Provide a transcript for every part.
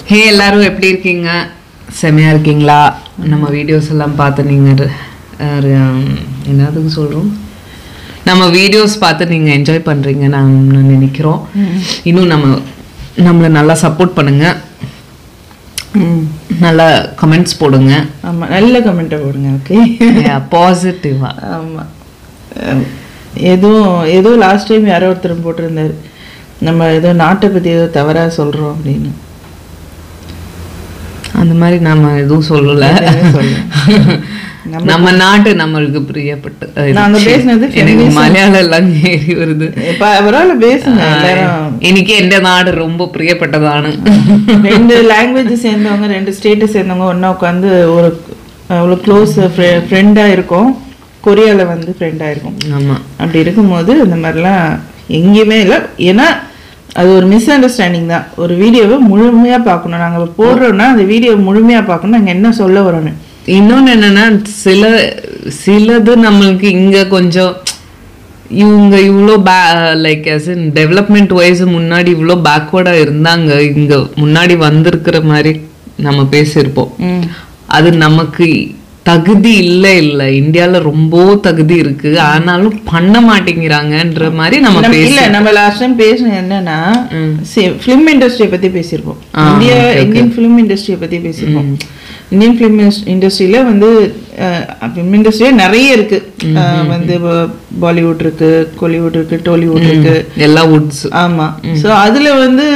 ஹே எல்லாரும் எப்படி இருக்கீங்க? செமையா இருக்கீங்களா? நம்ம வீடியோஸ் எல்லாம் பார்த்து நீங்கள் என்னதுக்கு சொல்கிறோம், நம்ம வீடியோஸ் பார்த்து நீங்கள் என்ஜாய் பண்ணுறீங்க நான் நினைக்கிறோம். இன்னும் நம்மளை நல்லா சப்போர்ட் பண்ணுங்க, நல்லா கமெண்ட்ஸ் போடுங்க. ஆமாம், நல்ல கமெண்ட்டை போடுங்க. ஓகே, பாசிட்டிவாக. ஆமாம், ஏதோ லாஸ்ட் டைம் யாரோ ஒருத்தர் போட்டிருந்தாரு, நம்ம ஏதோ நாட்டை பற்றி ஏதோ தவறாக சொல்கிறோம் அப்படின்னு. அந்த மாதிரி நம்ம எதுவும் சொல்லல. நம்ம நாட்டு நம்மளுக்கு பிரியப்பட்டு நாங்க பேசினது எனக்கு மலையாளம் எல்லாம் ஏறி வருது. பரவாயில்ல பேசுங்க. இன்னைக்கு எந்த நாடு ரொம்ப பிரியப்பட்டதானு 2 லாங்குவேஜ் சேர்ந்தவங்க 2 ஸ்டேட்டை சேர்ந்தவங்க ஒன்னா உட்காந்து ஒரு க்ளோஸ் ஃப்ரெண்டா இருக்கும். கொரியால வந்து ஃப்ரெண்டா இருக்கும். ஆமா, அப்படி இருக்கும்போது இந்த மாதிரிலாம் எங்கேயுமே இல்லை. ஏன்னா அது ஒரு மிஸ் அண்டர்ஸ்டாண்டிங் தான். ஒரு வீடியோவை முழுமையாக பார்க்கணும். நாங்கள் போடுறோன்னா அந்த வீடியோவை முழுமையாக பார்க்கணும், நாங்கள் என்ன சொல்ல வரோன்னு. இன்னொன்று என்னன்னா, சிலது நம்மளுக்கு இங்கே கொஞ்சம் இவங்க இவ்வளோ like as in development wise முன்னாடி இவ்வளோ பேக்வேர்டாக இருந்தாங்க, இங்கே முன்னாடி வந்திருக்கிற மாதிரி நம்ம பேசியிருப்போம். அது நமக்கு தகுதி இல்லை. இந்தியாவில் ரொம்ப தகுதி இருக்கு, ஆனாலும் பண்ண மாட்டேங்கிறாங்கன்ற மாதிரி நம்ம பேசல. நம்ம லாஸ்ட் டைம் பேசணும் என்னன்னா, ஃபிலிம் இண்டஸ்ட்ரியை பத்தி பேசியிருப்போம். இந்தியன் ஃபிலிம் இண்டஸ்ட்ரியை பத்தி பேசியிருப்போம். இந்தியன் ஃபிலிம் இண்டஸ்ட்ரியில வந்து ஃபிலிம் இண்டஸ்ட்ரியே நிறைய இருக்கு. வந்து பாலிவுட் இருக்கு, கோலிவுட் இருக்கு, டோலிவுட் இருக்கு, எல்லா வுட்ஸ். ஆமா, சோ அதுல வந்து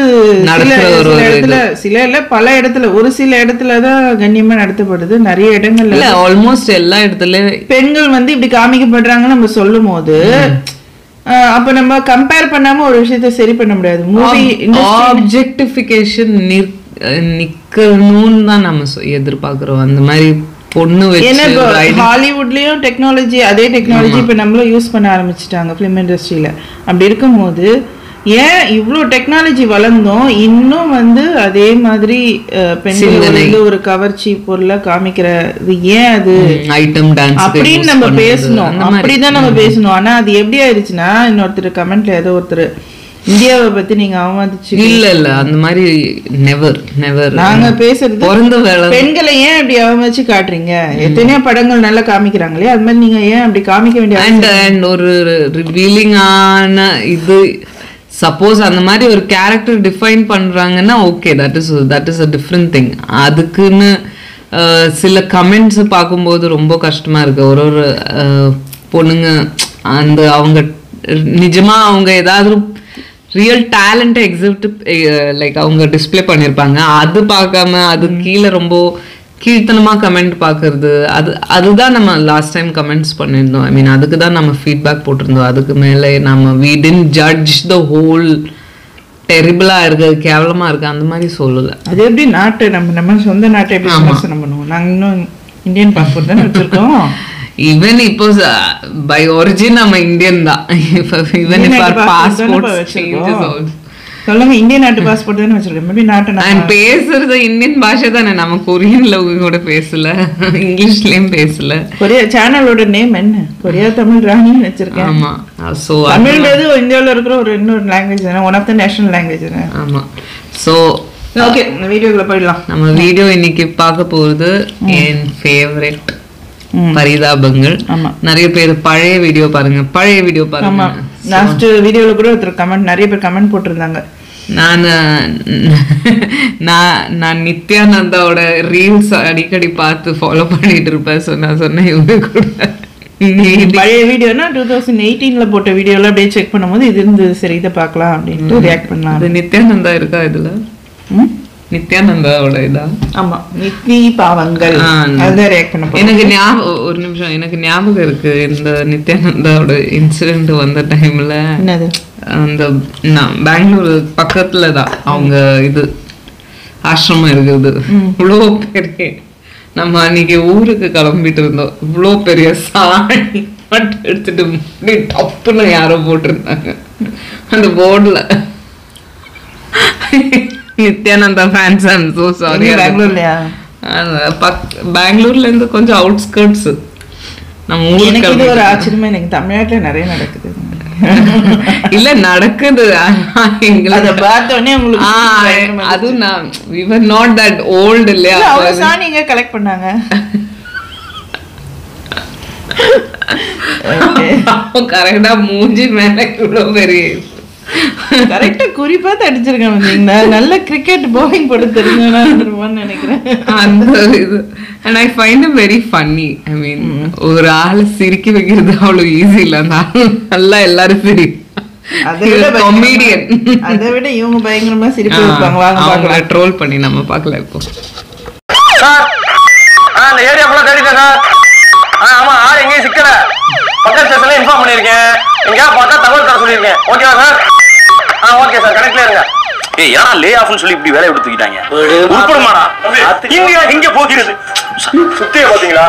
சில இல்ல பல இடத்துல, ஒரு சில இடத்துலதான் கண்ணியமா நடத்தப்படுது. நிறைய இடங்கள்ல ஆல்மோஸ்ட் எல்லா இடத்துல பெண்கள் வந்து இப்படி காமிக்கப்படுறாங்கன்னு நம்ம சொல்லும் போது, அப்ப நம்ம கம்பேர் பண்ணாம ஒரு விஷயத்த சரி பண்ண முடியாது. மூவி ஆப்ஜெக்டிஃபிகேஷன் நிக்கணும்னு தான் நம்ம எதிர்பார்க்கிறோம். அந்த மாதிரி பொண்ணு ஹாலிவுட்லயும் டெக்னாலஜி, அதே டெக்னாலஜி இப்ப நம்மளும் யூஸ் பண்ண ஆரம்பிச்சுட்டாங்க ஃபிலிம் இண்டஸ்ட்ரியில. அப்படி இருக்கும்போது ஏன் இவ்வளோ டெக்னாலஜி வளர்ந்தோம் இன்னும் வந்து அதே மாதிரி பெண்கள் வந்து ஒரு கவர்ச்சி பொருளை காமிக்கிறது ஏன் அது ஐட்டம் டான்ஸ் அப்படின்னு நம்ம பேசணும். அப்படிதான் நம்ம பேசணும். ஆனா அது எப்படி ஆயிடுச்சுன்னா, இன்னொருத்தர் கமெண்ட்ல ஏதோ ஒருத்தர் இந்தியாவை பத்தி நீங்க அவமதிச்சு இல்ல அந்த மாதிரி நெவர் நாங்க பேசுறது பெண்களை ஏன் அப்படி அவமதிச்சு காட்டுறீங்க? எத்தனையோ படங்கள் நல்லா காமிக்கிறாங்களே, அது மாதிரி நீங்க ஏன் அப்படி காமிக்க வேண்டிய அண்ட் ஒரு ரிவீலிங்கான இது சப்போஸ் அந்த மாதிரி ஒரு கேரக்டர் டிஃபைன் பண்றாங்கன்னா okay, that is a different thing. அதுக்குன்னு சில கமெண்ட்ஸ் பார்க்கும்போது ரொம்ப கஷ்டமா இருக்கு. ஒரு பொண்ணுங்க அந்த அவங்க நிஜமா அவங்க ஏதாவது ரியல் டேலண்ட்டை லைக் அவங்க டிஸ்பிளே பண்ணியிருப்பாங்க, அது பார்க்காம அது கீழே ரொம்ப கீழ்த்தனமாக கமெண்ட் பார்க்கறது, அதுதான் நம்ம லாஸ்ட் டைம் கமெண்ட்ஸ் பண்ணியிருந்தோம். ஐ மீன் அதுக்கு தான் நம்ம ஃபீட்பேக் போட்டிருந்தோம். அதுக்கு மேலே நம்ம we didn't judge the whole டெரிபிளாக இருக்குது, கேவலமாக இருக்குது அந்த மாதிரி சொல்லலை. அது எப்படி நாட்டை நம்ம சொந்த நாட்டை எப்படி விமர்சனம் பண்ணுவோம்? நாங்கள் இன்னும் இந்தியன் பாஸ்போர்ட் தானே வச்சுருக்கோம். ஈவன் இப்போ பை ஒரிஜின் நம்ம இந்தியன் தான். ஈவன் இப்போ பாஸ்போர்ட் சொல்லுங்க, இந்தியன் நாட்டு பாஸ்போர்ட் தானே வச்சிருக்கேன். நாட்டை பேசுறது இந்தியன் பாஷை தானே, நம்ம கொரியன்ல கூட பேசல, இங்கிலீஷ்லயும் பேசல. கொரியா சேனலோட நேம் என்ன? கொரியா தமிழ் ராணின்னு வச்சிருக்கேன். ஆமா, சோ தமிழ்ன்றது இந்தியாவில் இருக்கிற ஒரு இன்னொரு லாங்குவேஜ் தானே, one of the national language தானே. ஆமா, சோ ஓகே வீடியோக்குள்ள போயிடலாம். நம்ம வீடியோ இன்னைக்கு பார்க்க போறது என் ஃபேவரட் பரிதாபங்கள். நிறைய பேர் பழைய வீடியோ பாருங்க. லாஸ்ட் வீடியோல கூட ஒருத்தர் நிறைய பேர் கமெண்ட் போட்டிருந்தாங்க. நான் நித்யானந்தாவோட ரீல்ஸ் அடிக்கடி பார்த்து ஃபாலோ பண்ணிட்டு இருப்பேன். சொன்னேன் இவங்க கூட பழைய வீடியோனா 2018ல போட்ட வீடியோல அப்படியே செக் பண்ணும்போது இது இருந்தது, சரி இதை பார்க்கலாம் அப்படின்ட்டு ரியாக்ட் பண்ணலாம். அது நித்யானந்தா இருக்கா இதுல? நித்யானந்தாவோட இதா? ஆமா, நித்தி பாவங்கள் அத ரியாக்ட் பண்ண. எனக்கு ஒரு நிமிஷம், எனக்கு ஞாபகம் இருக்கு இந்த நித்யானந்தாவோட இன்சிடென்ட் வந்த டைம்ல. என்னது? அந்த பெங்களூர் பக்கத்துல தான் அவங்க இது ஆசிரமம் இருக்குது. இவ்வளோ பெரிய நம்ம அன்னைக்கு ஊருக்கு கிளம்பிட்டு இருந்தோம். இவ்வளோ பெரிய சாணி மட்டும் எடுத்துட்டு டப்புன்னு யாரோ போட்டிருந்தாங்க அந்த போர்டுல. Nithyananda fans, I am so sorry. பெங்களூர்லயா? பெங்களூர்ல இருந்து கொஞ்சம் அவுட்ஸ்கர்ட்ஸ் நம்ம ஊருக்கு. இது ஒரு ஆச்சரியமா, எனக்கு தமிழ்நாட்டுல நிறைய நடக்குது. இல்ல நடக்குது. அதை பார்த்தோன்னே உங்களுக்கு அதுவும் நான் we were not that old இல்லையா? அவ்வளவு சாணிங்க கலெக்ட் பண்ணாங்க. கரெக்டா மூஞ்சி மேல இவ்வளவு பெரிய கரெக்டா குறிப்பா அடிச்சிருக்கேன் பாத்தீங்களா? நல்ல கிரிக்கெட் பவுலிங் போட்டு தெரிஞ்சவனான்னு நினைக்கிறேன். அந்த இது and I find him very funny. I mean ஒரு ஆளை சிரிக்க வைக்கிறது அவ்வளவு ஈஸி இல்ல. நல்லா எல்லாரும் சிரி காமெடியன். அதை விட இவங்க பயங்கரமா சிரிப்பு வைப்பாங்க. வாங்க பார்க்கலாம். ட்ரோல் பண்ணி நம்ம பார்க்கல. இப்போ சார் அந்த ஏரியா ஃபுல்லா தேடிட்டேன் சார். ஆமா ஆள் எங்கேயும் சிக்கல. பக்கத்து ஸ்டேஷன்ல இன்ஃபார்ம் பண்ணிருக்கேன். எங்கயா பார்த்தா தகவல் தர சொல்லிருக்கேன். ஓகேவா சார்? ஓகே சார் கனெக்ட்ல இருங்க. ஏய் யாரா லே ஆஃப்னு சொல்லி இப்படி வேலைய விட்டு தூக்கிட்டாங்க. உருப்படுமாடா? இங்க போகிறது. சுத்திய பாத்தீங்களா?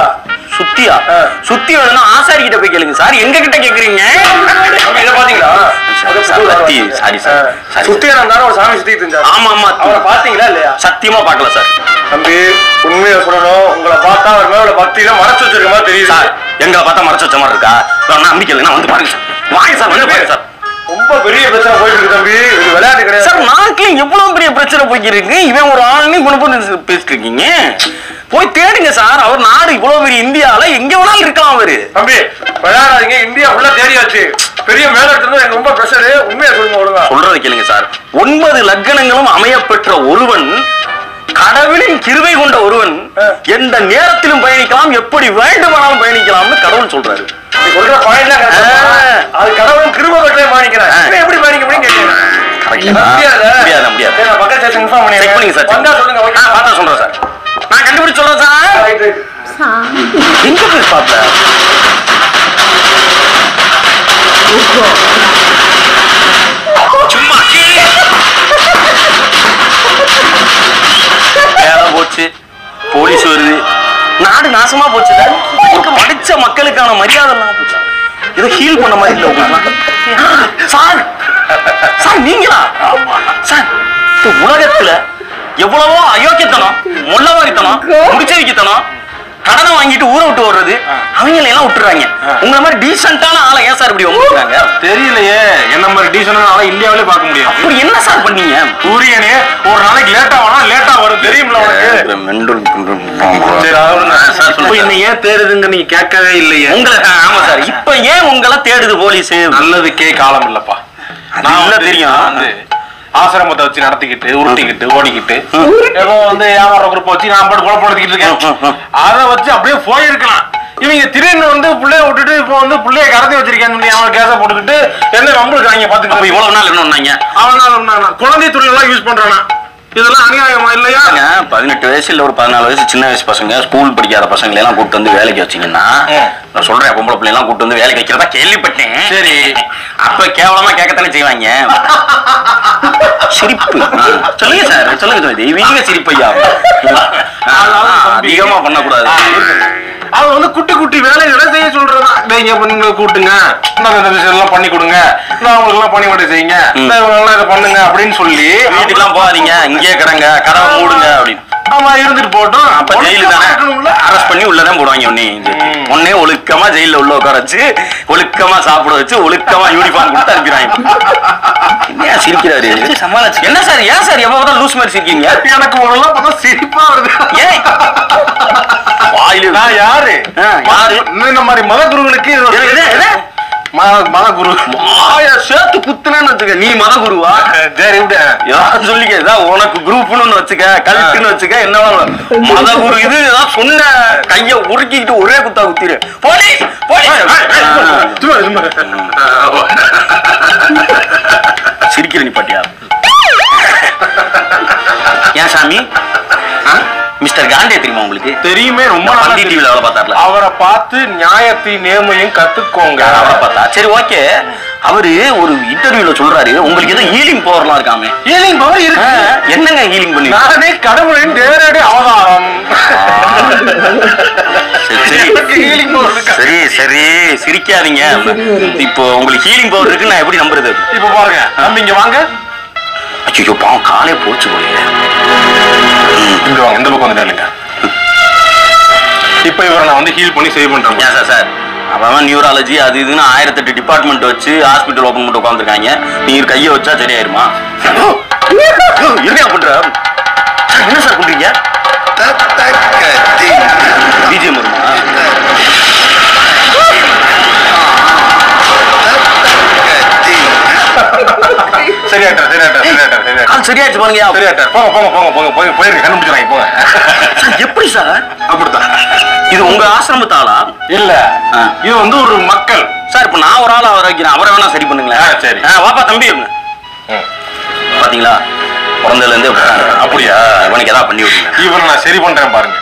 சுத்தியா? சுத்தி வேணும்னா ஆசாரி கிட்ட போய் கேளுங்க சார். எங்க கிட்ட கேக்குறீங்க? இத பாத்தீங்களா? சத்தி சாரி சார். சுத்தியா இருந்தாலும் ஒரு சாமி சுத்திட்டு இருந்தாரு. ஆமா ஆமா. அவரை பாத்தீங்களா இல்லையா? சத்தியமா பார்க்கல சார். தம்பி உண்மையை சொல்லணும். உங்களை பார்த்தா அவர் மேல பக்தியில மறைச்சு வச்சிருக்க மாதிரி தெரியுது சார். எங்களை பார்த்தா மறைச்சு வச்ச மாதிரி இருக்கா? நம்பிக்கை இல்லைன்னா வந்து பாருங்க சார். வாங்க சார் வந்து பாருங்க சார். ரொம்ப பெரிய பிரச்சனை போயிட்டு இருக்கு தம்பி. இது விளையாட்டு கிடையாது சார். நாட்டுல எவ்வளவு பெரிய பிரச்சனை போய்க்கு இருக்கு. இவன் ஒரு ஆளுன்னு கொண்டு போய் பேசிட்டு இருக்கீங்க. போய் தேடுங்க சார். அவர் நாடு இவ்வளவு பெரிய இந்தியால எங்க வேணாலும் இருக்கலாம் அவரு. தம்பி விளையாடாதீங்க. இந்தியா ஃபுல்லா தேடியாச்சு. பெரிய மேல எடுத்து எனக்கு ரொம்ப பிரஷரு. உண்மையா சொல்லுங்க ஒழுங்கா. சொல்றதை கேளுங்க சார். 9 லக்னங்களும் அமையப்பெற்ற ஒருவன், கடவுளின் கிருபை கொண்ட ஒருவன் எந்த நேரத்திலும் பயணிக்கலாம், எப்படி வேண்டுமானாலும் பயணிக்கலாம்னு கடவுள் சொல்றாரு. சொல்ற பாயிண்ட்ல அது கடவுள் கிருபை பெற்றே பயணிக்கிறார். எப்படி பயணிக்க முடியும் கேட்கிறேன். முடியாது முடியாது. நான் பக்கத்து ஸ்டேஷன் இன்ஃபார்ம் பண்ணி செக் பண்ணுங்க சார். வந்தா சொல்லுங்க. ஓகே பார்த்தா சொல்றேன் சார். நான் கண்டுபிடிச்சு சொல்றேன் சார். Right right. எங்க போய் பாப்ப? சும்மா வேலை போச்சு. போலீஸ் வருது. நாடு நாசமா போச்சு. படிச்ச மக்களுக்கான மரியாதை போச்சு. ஏதோ ஹீல் பண்ண மாதிரி இல்ல உங்களுக்கு சார். சார் நீங்களா சார்? உலகத்துல எவ்வளவோ அயோக்கியத்தனம், மொள்ளவாரித்தனம், முடிச்சு வைக்கத்தனம், கடனை வாங்கிட்டு ஊரை விட்டு வர்றது, அவங்க எல்லாம் விட்டுறாங்க. உங்களை மாதிரி டீசென்டான ஆளை ஏன் சார் இப்படி வந்துருக்காங்க? தெரியலையே. என்ன மாதிரி டீசென்டான ஆளை இந்தியாவிலே பார்க்க முடியும். அப்படி என்ன சார் பண்ணீங்க? சூரியனே ஒரு நாளைக்கு லேட்டா வேணா லேட்டா வரும் தெரியுமில்ல உனக்கு. என்ன ஏன் தேடுதுங்க நீங்க கேட்கவே இல்லையே உங்களை? ஆமா சார். இப்ப ஏன் உங்களை தேடுது போலீஸ்? நல்லதுக்கே காலம் இல்லப்பா. நான் தெரியும் ஆசிரமத்தை வச்சு நடத்திக்கிட்டு உருட்டிக்கிட்டு ஓடிக்கிட்டு ஏதோ வியாபார குரூப் வச்சு நான் பாட்டு குழப்பம் இருக்கேன். அதை வச்சு அப்படியே போயிருக்கலாம். இவங்க திடீர்னு பிள்ளைய விட்டுட்டு இப்போ பிள்ளைய கடத்தி வச்சிருக்கேன்னு அவன் கேச போட்டுக்கிட்டு என்ன நம்பளுக்காங்க பாத்துக்கிட்டு. இவ்வளவு நாள் என்ன அவன் குழந்தை தொழில் எல்லாம் யூஸ் பண்றானா? இதெல்லாம் அநியாயமா இல்லையா? 18 வயசு இல்ல ஒரு 14 வயசு சின்ன வயசு பசங்க, ஸ்கூல் படிக்காத பசங்களை எல்லாம் கூட்டு வந்து வேலைக்கு வச்சீங்கன்னா, நான் சொல்றேன் பொம்பளை பிள்ளை எல்லாம் கூட்டு வந்து வேலைக்கு வைக்கிறதா கேள்விப்பட்டேன். சரி அப்ப கேவலமா கேட்கத்தானே செய்வாங்க. சிரிப்பு சொல்லுங்க சார். சொல்லுங்க தெய்வீக சிரிப்பையா. அதிகமா பண்ணக்கூடாது. அவன் குட்டி குட்டி வேலைகளை செய்ய சொல்றதா. நீங்க கூட்டுங்க, எல்லாம் பண்ணி கொடுங்க, அவங்களுக்கு எல்லாம் பணிவிடை செய்யுங்க, இதை பண்ணுங்க அப்படின்னு சொல்லி வீட்டுக்கெல்லாம் போகாதீங்க, இங்கேயே கிடங்க, கதவை மூடுங்க அப்படின்னு. ஆமா இருந்துட்டு போட்டோம். அப்ப ஜெயிலு தானே அரெஸ்ட் பண்ணி உள்ளதான் போடுவாங்க. உடனே ஒழுக்கமா ஜெயில உள்ள உட்கார வச்சு, ஒழுக்கமா சாப்பிட வச்சு, ஒழுக்கமா யூனிஃபார்ம் கொடுத்து அனுப்பிடுவாங்க. என்ன சிரிக்கிறாரு? சமாளிச்சு என்ன சார்? ஏன் சார் எப்ப பார்த்தா லூஸ் மாதிரி சிரிக்கீங்க? எனக்கு முதல்ல பார்த்தா சிரிப்பா வருது. ஏன் நான் யாரு யாரு இந்த மாதிரி மத குருகளுக்கு மத குரு சேர்த்து குத்துனேன்னு வச்சுக்க. நீ மத குருவா? சரி ஏதாவது சொல்லிக்க. உனக்கு குரூப்னு வச்சுக்க, கல்ட்டுன்னு வச்சுக்க. என்ன மத குரு இது ஏதாவது சொன்ன கைய உருக்கிட்டு ஒரே குத்தா குத்திரு. போலீஸ் சிரிக்கிற நீ பாட்டியா? ஏன் சாமி? மிஸ்டர் காண்டே தெரியுமா உங்களுக்கு? தெரியுமே. ரொம்ப நாள் டிவில வேலை பார்த்தார்ல. அவரை பார்த்து நியாயத்தையும் நேர்மையும் கத்துக்கோங்க. அவரை பார்த்தா சரி ஓகே. அவரு ஒரு இன்டர்வியூல சொல்றாரு உங்களுக்கு ஏதோ ஹீலிங் பவர்லாம் இருக்காமே. ஹீலிங் பவர் இருக்கு. என்னங்க ஹீலிங் பண்ணி? நானே கடவுளின் நேரடி அவதாரம். சரி சரி சிரிக்காதீங்க. இப்போ உங்களுக்கு ஹீலிங் பவர் இருக்கு நான் எப்படி நம்புறது? இப்ப பாருங்க நம்ம இங்க வாங்க. ஐயோ பாவம் காலே போச்சு போல. இந்த பக்கம் வந்து இப்ப இவரை நான் ஹீல் பண்ணி சேவ் பண்றேன். சார் அவன் நியூராலஜி அது இதுன்னு 1008 டிபார்ட்மெண்ட் வச்சு ஹாஸ்பிட்டல் ஓபன் பண்ணிட்டு உட்காந்துருக்காங்க. நீ கையை வச்சா சரியாயிருமா? என்ன பண்ற? என்ன சார் பண்றீங்க? பிஜிஎம் வருமா? சரியாச்சு பாருங்க. எப்படி சார்? அப்படித்தான். இது உங்க ஆசிரமத்தாளா? இல்ல, இது வந்து ஒரு மக்கள் சார். இப்ப நான் ஒரு ஆள் அவரை வைக்கிறேன், அவரை வேணா சரி பண்ணுங்களேன். சரி, வாப்பா தம்பி. பாத்தீங்களா, பிறந்ததுல இருந்து அப்படியா? இவனுக்கு ஏதாவது பண்ணி விடுங்க. இவனை நான் சரி பண்றேன் பாருங்க.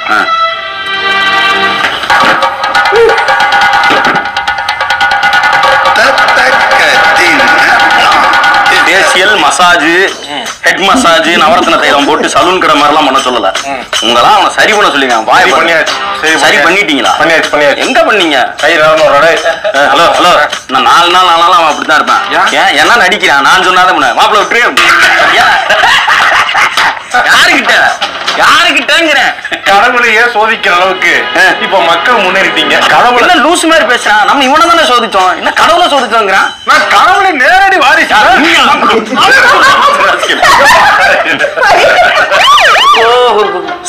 ஃபேஷியல் மசாஜ், ஹெட் மசாஜ், நவரத்ன தைலம் போட்டு சலூன் கடை மாதிரிலாம் பண்ண சொல்லல. உங்களா அவனை சரி பண்ண சொல்லிங்க. வாய் பண்ணியாச்சு. சரி பண்ணிட்டீங்களா? பண்ணியாச்சு. எங்க பண்ணீங்க? ஹலோ ஹலோ, நான் 4 நாள் அவன் அப்படித்தான் இருப்பான். ஏன் என்ன நடிக்கிறான்? நான் சொன்னாதான் பண்ண. மாப்பிள்ள விட்டுரு. யாருக்கிட்டங்கிறேன். கடவுளையே சோதிக்கிற அளவுக்கு இப்ப மக்கள் முன்னேறிட்டீங்க. கடவுள் என்ன லூஸ் மாதிரி பேசுறான்? நம்ம இவனை தானே சோதிச்சோம், என்ன கடவுளை சோதிச்சோங்கிறான். நான் கடவுளை நேரடி வாரிசு.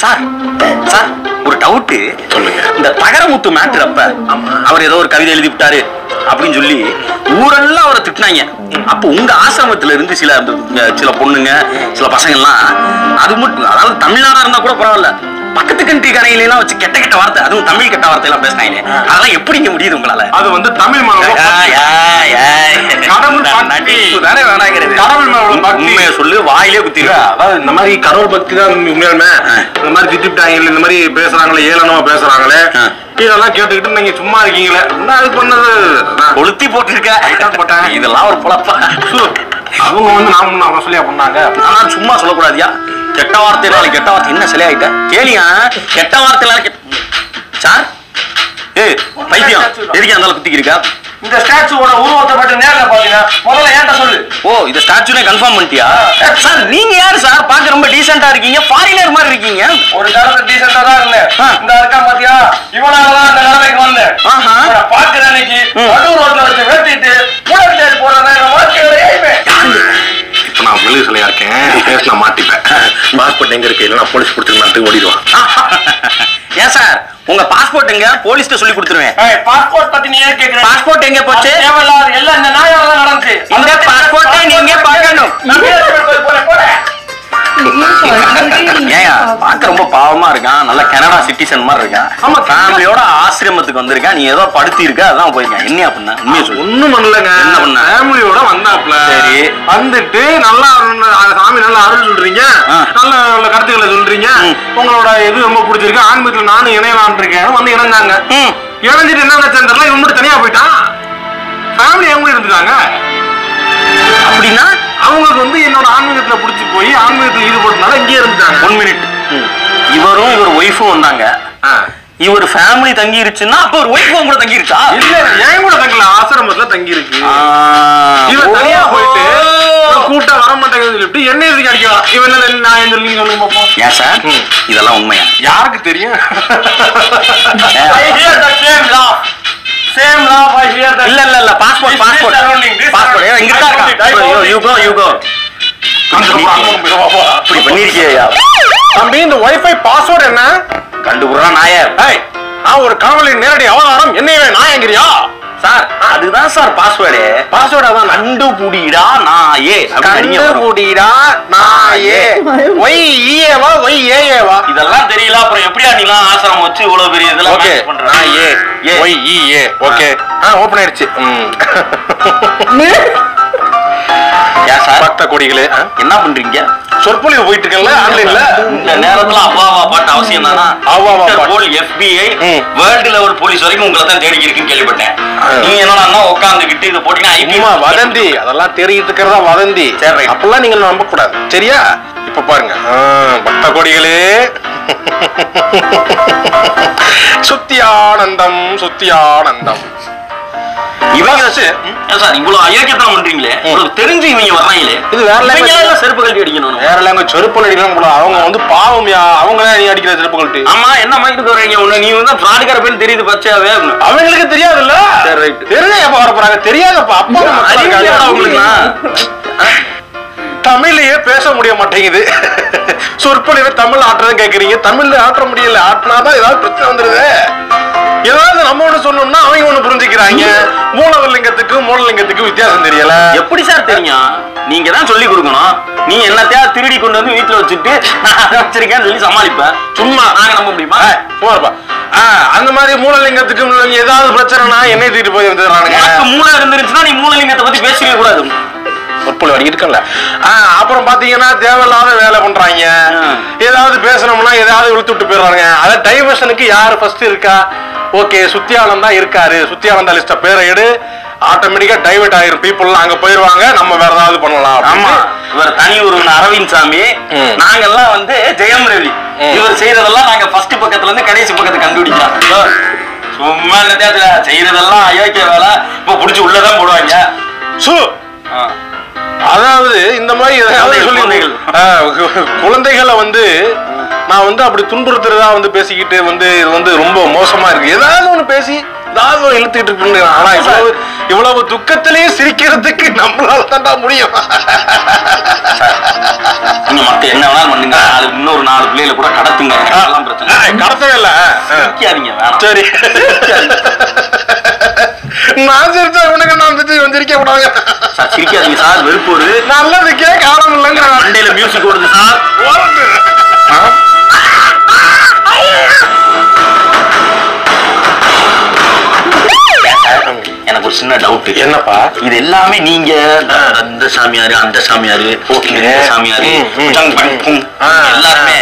சார் சார் ஒரு டவுட் சொல்லுங்க. இந்த தகரமுத்து மேட்டர் அப்ப அவர் ஏதோ ஒரு கவிதை எழுதி விட்டாரு அப்படின்னு சொல்லி ஊரெல்லாம் அவரை திட்டினாங்க. அப்ப உங்க ஆசிரமத்துல இருந்து சில பொண்ணுங்க, சில பசங்க எல்லாம் அது மட்டும், அதாவது தமிழ்நாடா இருந்தா கூட பரவாயில்ல, பக்கத்து கண்ட்ரி கரையிலாம் வச்சு கெட்ட கெட்ட வார்த்தை, அதுவும் தமிழ் கெட்ட வார்த்தை எல்லாம் பேசினாங்க. அதெல்லாம் எப்படிங்க முடியுது உங்களால? அது வந்து தமிழ் உண்மையை சொல்லு, வாயிலே குத்தி. அதாவது இந்த மாதிரி கடவுள் பக்தி தான் உண்மையாலுமே. இந்த மாதிரி திட்டிட்டாங்க, இந்த மாதிரி பேசுறாங்களே, ஏளனமா பேசுறாங்களே, இதெல்லாம் கேட்டுக்கிட்டு நீங்க சும்மா இருக்கீங்களே. அது பண்ணது கொளுத்தி போட்டிருக்க. இதெல்லாம் ஒரு பொழப்பா? அவங்க வந்து நான் சொல்லியா பண்ணாங்க. நான் சும்மா சொல்லக்கூடாதியா? கெட்ட வார்த்தையினால கெட்ட வார்த்தை என்ன சிலையாயிட்ட கேளியா? கெட்ட வார்த்தையினால சார் பைத்தியம் எதுக்கு அந்த குத்திக்கு இருக்கா? இந்த ஸ்டாச்சுவோட உருவத்தை மட்டும் நேரில் பாத்தீங்கன்னா முதல்ல ஏன்ட்ட சொல்லு. ஓ, இந்த ஸ்டாச்சுனே கன்ஃபார்ம் பண்ணிட்டியா? சார் நீங்க யாரு சார்? பார்க்க ரொம்ப டீசென்ட்டா இருக்கீங்க, ஃபாரினர் மாதிரி இருக்கீங்க. ஒரு காலத்துல டீசென்ட்டா தான் இருந்தேன். இந்த இருக்கா பாத்தியா, இவனாலதான் அந்த நிலைமைக்கு வந்தேன். பாக்குற அன்னைக்கு நடு ரோட்ல வச்சு வெட்டிட்டு புலம்பெயர் போறதா என் வாழ்க்கையோட எய்மே. இப்ப நான் மெழுகு சிலையா இருக்கேன், பேச மாட்டிப்பேன். பாஸ்போர்ட் எங்க இருக்கு? இல்லைன்னா போலீஸ் கொடுத்துருந்தாட்டு ஓடிடுவான். ஏன் சார் உங்க பாஸ்போர்ட் எங்க? போலீஸ்ட்ட சொல்லி கொடுத்துருவேன். பாஸ்போர்ட் பத்தி நீ ஏன் கேக்குற? பாஸ்போர்ட் எங்க போச்சு? தேவையில்லாத எல்லாம் இந்த நாயால தான் நடந்துச்சு. இந்த பாஸ்போர்ட்டை நீங்க பார்க்கணும். ஏயா பார்க்க ரொம்ப பாவமா இருக்கான், நல்ல கனடா சிட்டிசன் மாதிரி இருக்கான். ஆமா, ஃபேமிலியோட ஆசிரமத்துக்கு வந்திருக்கான். நீ ஏதோ படுத்தி இருக்க, அதான் போயிருக்கேன். என்ன பண்ண? உண்மையை சொல்லு. ஒண்ணும் பண்ணலங்க. என்ன பண்ண? ஃபேமிலியோட வந்தாப்ல. சரி, வந்துட்டு நல்லா சாமி நல்லா அருள் சொல்றீங்க, நல்ல நல்ல கருத்துக்களை சொல்றீங்க. உங்களோட எது ரொம்ப பிடிச்சிருக்கு, ஆன்மீகத்துல நானும் இணையலான் இருக்கேன். வந்து இணைஞ்சாங்க. இணைஞ்சிட்டு என்ன சென்டர்ல இவன் மட்டும் தனியா போயிட்டான். ஃபேமிலி எங்க இருந்துட்டாங்க அப்படின்னா அவங்களுக்கு வந்து என்னோட ஆன்மீகத்துல புடிச்சு போய் ஆன்மீகத்துல ஈடுபடுறதுனால இங்கே இருந்துட்டாங்க. 1 மினிட். இவரும் இவர் ஒய்ஃபும் வந்தாங்க. இவர் ஃபேமிலி தங்கிருச்சுன்னா அப்ப ஒரு ஒய்ஃபும் கூட தங்கிருச்சா? இல்ல, ஏன் கூட தங்கல, ஆசிரமத்துல தங்கி இருக்கு. இவன் தனியா போயிட்டு கூட்டா வர மாட்டேங்குது சொல்லிட்டு என்ன எதுக்கு அடிக்கலாம்? இவன் நான் எந்திரிங்க சொல்லுங்க பாப்போம். ஏன் சார் இதெல்லாம் உண்மையா? யாருக்கு தெரியும்? Same law I hear that. இல்ல பாஸ்போர்ட் இங்க இருக்கா? you go அப்படி பண்ணிருக்கியா? தம்பி இந்த வைஃபை பாஸ்வேர்ட் என்ன? கண்டுபுறா நாயே. நான் ஒரு காவலின் நேரடி அவதாரம், என்னையவே நாயங்கிறியா? சார் அதுதான் சார் பாஸ்வேர்டு. பாஸ்வேர்டு அதான். கண்டுபுடிடா நாயே. கண்டுபுடிடா நாயே. ஒய் ஈஏவா ஒய் ஏஏவா? இதெல்லாம் தெரியல, அப்புறம் எப்படியா நீலாம் ஆசிரமம் வச்சு இவ்வளவு பெரிய இதெல்லாம் மேனேஜ் பண்ற? நாயே ஒய் ஈஏ. ஓகே, ஓபன் ஆயிடுச்சு. ஏன் சார் பக்த கொடிகளே என்ன பண்றீங்க? சொற்பொழிவு போயிட்டு இருக்கல ஆன்லைன்ல. இந்த நேரத்துல அவ்வாவா பாட்டு அவசியம் தானா? அவ்வாவா போல் FBI வேர்ல்ட் லெவல் போலீஸ் வரைக்கும் உங்களை தான் தேடி இருக்குன்னு கேள்விப்பட்டேன். நீங்க என்னன்னா உட்காந்துக்கிட்டு இதை போட்டீங்கன்னா வதந்தி, அதெல்லாம் தேடிட்டு இருக்கிறதா வதந்தி. சரி, அப்பெல்லாம் நீங்க நம்ப கூடாது, சரியா? இப்ப பாருங்க பக்த கொடிகளே, சுத்தியானந்தம் சுத்தியானந்தம். இவங்க சார் இவ்வளவு அயோக்கியத்தனம் பண்றீங்களே, உங்களுக்கு தெரிஞ்சு இவங்க வர்றாங்களே, இது வேற லாங்குவேஜ். செருப்பு கழட்டி அடிக்கணும். வேற லாங்குவேஜ் செருப்பு அடிக்கலாம் கூட. அவங்க வந்து பாவம்யா, அவங்களே நீ அடிக்கிற செருப்பு கழட்டி. ஆமா, என்ன மாதிரி வரீங்க உன்ன? நீ வந்து ஃப்ராடுக்கார பேர் தெரியுது பச்சாவே. அவங்களுக்கு தெரியாதுல்ல. சரி ரைட். தெரிஞ்ச எப்ப வர போறாங்க தெரியாதப்பா. அப்பா உங்களுக்கு தமிழ்லயே பேச முடிய மாட்டேங்குது. சொற்பொழிவை தமிழ் ஆட்டுறதுன்னு கேக்குறீங்க. தமிழ்ல ஆட்ட முடியல. ஆட்டினாதான் ஏதாவது பிரச்சனை வந்துருது. ஏதாவது நம்ம ஒண்ணு சொன்னோம்னா அவங்க ஒண்ணு புரிஞ்சுக்கிறாங்க. மூலலிங்கத்துக்கும் மூலலிங்கத்துக்கும் வித்தியாசம் தெரியல. எப்படி சார் தெரியும்? நீங்க தான் சொல்லி கொடுக்கணும். நீ என்னத்தையா திருடி கொண்டு வந்து வீட்டுல வச்சுட்டு நான் வச்சிருக்கேன்னு சொல்லி சமாளிப்பேன். சும்மா நாங்க நம்ப முடியுமா? சும்மா இருப்பா. அந்த மாதிரி மூலலிங்கத்துக்கும் ஏதாவது பிரச்சனைனா என்னை தூக்கிட்டு போய் வந்துடுறானுங்க. மூளை இருந்துருச்சுன்னா நீ மூலலிங்கத்தை பத்தி பேசவே கூடாது. இருக்கல. அப்புறம் பாத்தீங்கன்னா தேவையில்லாத வேலை பண்றாங்க. ஏதாவது பேசணும்னா ஏதாவது இழுத்து விட்டு போயிடுறாங்க. அத டைவர்ஷனுக்கு யாரு ஃபர்ஸ்ட் இருக்கா? ஓகே, சுத்தியானந்தா இருக்காரு. சுத்தியானந்தா லிஸ்ட பேரை எடு, ஆட்டோமேட்டிக்கா டைவர்ட் ஆயிரும். பீப்புள் அங்க போயிருவாங்க. நம்ம வேற ஏதாவது பண்ணலாம். ஆமா, இவர் தனி ஒருவன் அரவிந்த் சாமி, நாங்கெல்லாம் வந்து ஜெயம் ரவி. இவர் செய்யறதெல்லாம் நாங்க ஃபர்ஸ்ட் பக்கத்துல இருந்து கடைசி பக்கத்தை கண்டுபிடிச்சோம். சும்மா என்னத்தையா செய்யறதெல்லாம் அயோக்கிய வேலை. இப்ப புடிச்சு உள்ளதான் போடுவாங்க. அதாவது இந்த மாதிரி குழந்தைகளை வந்து நான் வந்து அப்படி துன்புறுத்துறதா வந்து பேசிக்கிட்டு வந்து இது வந்து ரொம்ப மோசமா இருக்கு. ஏதாவது ஒண்ணு பேசி ஏதாவது ஒண்ணு இழுத்துக்கிட்டு இருக்கு. ஆனா இவ்வளவு துக்கத்திலேயே சிரிக்கிறதுக்கு நம்மளால தாண்டா முடியும். நீங்க மத்த என்ன வேணாலும் பண்ணுங்க. இன்னொரு 4 பிள்ளைகளை கூட கடத்துங்க. கடத்தவே இல்ல. சரி, நான் சிரிச்சா உனக்கு நான் சிரிக்க கூடாது. சிரிக்காதீங்க சார், வெறுப்பு வருது. நல்லதுக்கே காரணம் இல்லைங்க. மண்டையில மியூசிக் ஓடுது சார். எனக்கு ஒரு சின்ன டவுட். என்னப்பா? இது எல்லாமே நீங்க அந்த சாமியாரு அந்த சாமியாரு சாமியாரு எல்லாருமே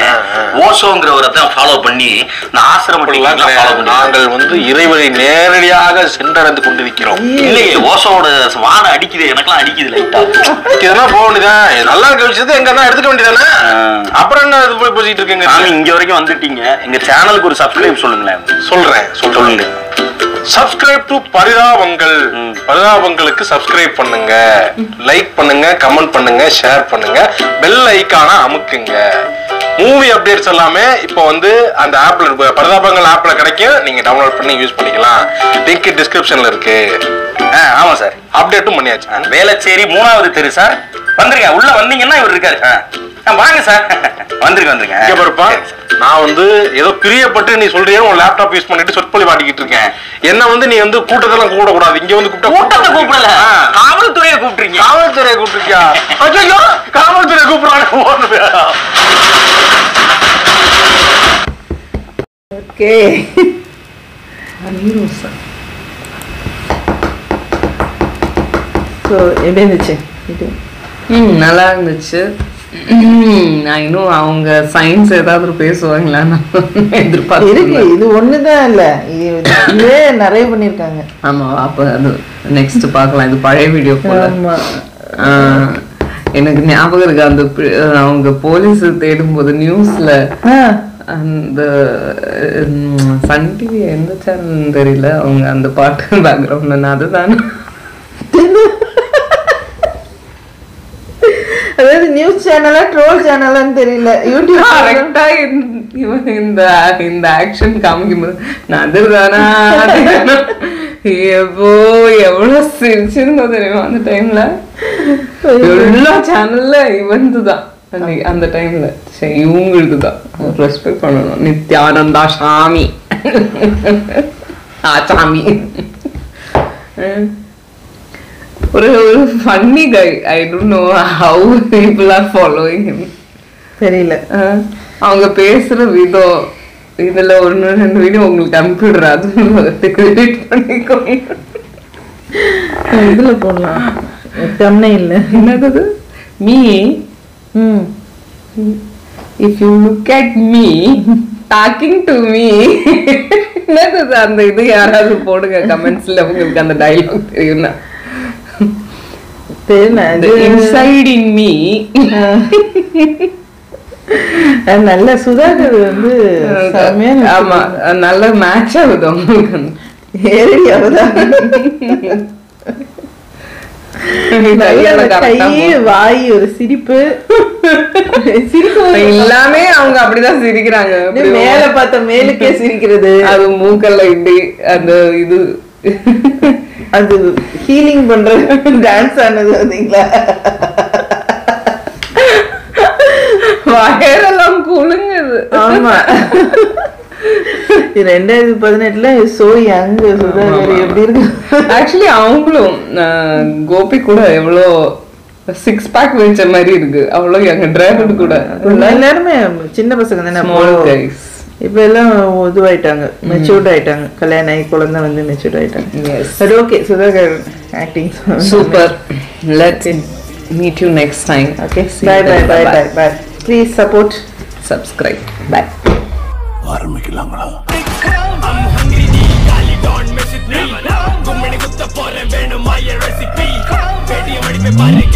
ஓஷோங்கிறவரை தான் ஃபாலோ பண்ணி இந்த ஆசிரமத்தை ஃபாலோ பண்ணி நாங்கள் வந்து இறைவனை நேரடியாக சென்றடைந்து கொண்டிருக்கிறோம். இல்லையே, ஓஷோவோட வாடை அடிக்குது, எனக்கெல்லாம் அடிக்குது லைட்டா. இதெல்லாம் போக வேண்டியதான். நல்லா இருக்க விஷயத்தை எங்கன்னா எடுத்துக்க வேண்டியதானே. அப்புறம் என்ன இது போய் பேசிட்டு இருக்கீங்க? நாங்க இங்க வரைக்கும் வந்துட்டீங்க. எங்க சேனலுக்கு ஒரு சப்ஸ்கிரைப் சொல்லுங்களேன். சொல்லுங்க. Subscribe to Parithabangal. பரிதாபங்களுக்கு சப்ஸ்கிரைப் பண்ணுங்க, லைக் பண்ணுங்க, கமெண்ட் பண்ணுங்க, ஷேர் பண்ணுங்க, பெல் ஐகானை அமுக்குங்க. மூவி அப்டேட்ஸ் எல்லாமே இப்போ வந்து அந்த ஆப்ல பரிதாபங்கள் ஆப்ல கிடைக்கும். நீங்க டவுன்லோட் பண்ணி யூஸ் பண்ணிக்கலாம். லிங்க் டிஸ்கிரிப்ஷன்ல இருக்கு. ஆமா சார், அப்டேட்டும் பண்ணியாச்சு. வேளச்சேரி 3வது தெரு சார். வந்துருங்க, உள்ள வந்தீங்கன்னா இவர் இருக்காரு. வாங்க சார், வந்துருங்க. இங்க பாருப்பா, நான் வந்து ஏதோ பிரியப்பட்டு நீ சொல்றியா உன் லேப்டாப் யூஸ் பண்ணிட்டு சொற்பொழி மாட்டிக்கிட்டு இருக்கேன். என்ன வந்து நீ வந்து கூட்டத்தெல்லாம் கூப்பிட கூடாது. இங்க வந்து கூட்டத்தை கூப்பிடல, காவல்துறையை கூப்பிட்டுருக்கீங்க. காவல்துறையை கூப்பிட்டுருக்கியா? காவல்துறையை கூப்பிடுறாங்க. ஓகே, ஸோ எப்படி இருந்துச்சு இது? நல்லா இருந்துச்சு. நான் இன்னும் அவங்க சயின்ஸ் ஏதாவது பேசுவாங்களா எதிர்பார்த்து. இது ஒண்ணுதான் இல்ல, இதுவே நிறைய பண்ணிருக்காங்க. ஆமா, அப்ப அது நெக்ஸ்ட் பார்க்கலாம். இது பழைய வீடியோ போல. எனக்கு ஞாபகம் இருக்கு, அந்த அவங்க போலீஸ் தேடும் போது நியூஸ்ல அந்த சன் டிவி எந்த சேனல் தெரியல, அவங்க அந்த பாட்டு பேக்ரவுண்ட்ல அதுதான். அதாவது நியூஸ் சேனலா ட்ரோல் சேனலான்னு தெரியல. யூடியூப் கரெக்டா இந்த ஆக்ஷன் காமிக்கும்போது நான் அதுதானா எவ்வளவு சிரிச்சிருந்தோம் தெரியுமா அந்த டைம்ல. எல்லா சேனல்ல இவன்துதான் அந்த டைம்ல. சரி, இவங்களுக்குதான் ரெஸ்பெக்ட் பண்ணணும். நித்யானந்தா சாமி சாமி ஒரு funny guy. I don't know how people are following him. தெரியல. அவங்க பேசுற விதம். இதுல 1-2 வீடியோ உங்களுக்கு கம்ப்யூட்டர் அது எடிட் பண்ணிக்கோங்க. இதுல போடலாம். தம்ப்நெயில்ல என்னது me if you look at me talking to me. என்னது அந்த இது யாராவது போடுங்க கமெண்ட்ஸ்ல உங்களுக்கு அந்த டயலாக் தெரியும்னா. Inside in me. நல்ல சுதாகர் வந்து ஆமா, நல்ல மேட்ச் ஆகுது உங்களுக்கு. ஏறி அவதான் வாய் ஒரு சிரிப்பு எல்லாமே அவங்க அப்படிதான் சிரிக்கிறாங்க. மேல பார்த்த மேலுக்கே சிரிக்கிறது, அது மூக்கல்ல இப்படி அந்த இது அது ஹீலிங் பண்ற டான்ஸ் ஆனது வந்தீங்களா? வயரெல்லாம் குலுங்குது. ஆமா 2018 சோ யங் சுதாகர் எப்படி இருக்கு. ஆக்சுவலி அவங்களும் கோபி கூட எவ்வளோ 6 பேக் வச்ச மாதிரி இருக்கு. அவ்வளோ யங் டிரைவர் கூட எல்லாருமே சின்ன பசங்க தானே. இப்ப எல்லாம் இதுவாயிட்டாங்க, மெச்சூர்ட் ஆயிட்டாங்க. கல்யாணம் ஆகி குழந்தை வந்து மெச்சூர்ட் ஆயிட்டாங்க. But okay, Sudhakar acting super. Let's meet you next time. Okay, bye bye bye bye bye. Please support, subscribe. Bye. ஆரம்பிக்கலாங்களா? கும்மிணி குத்த போறேன், வேணுமா என் ரெசிபி? வெடிய மடிப்பை பாருங்க.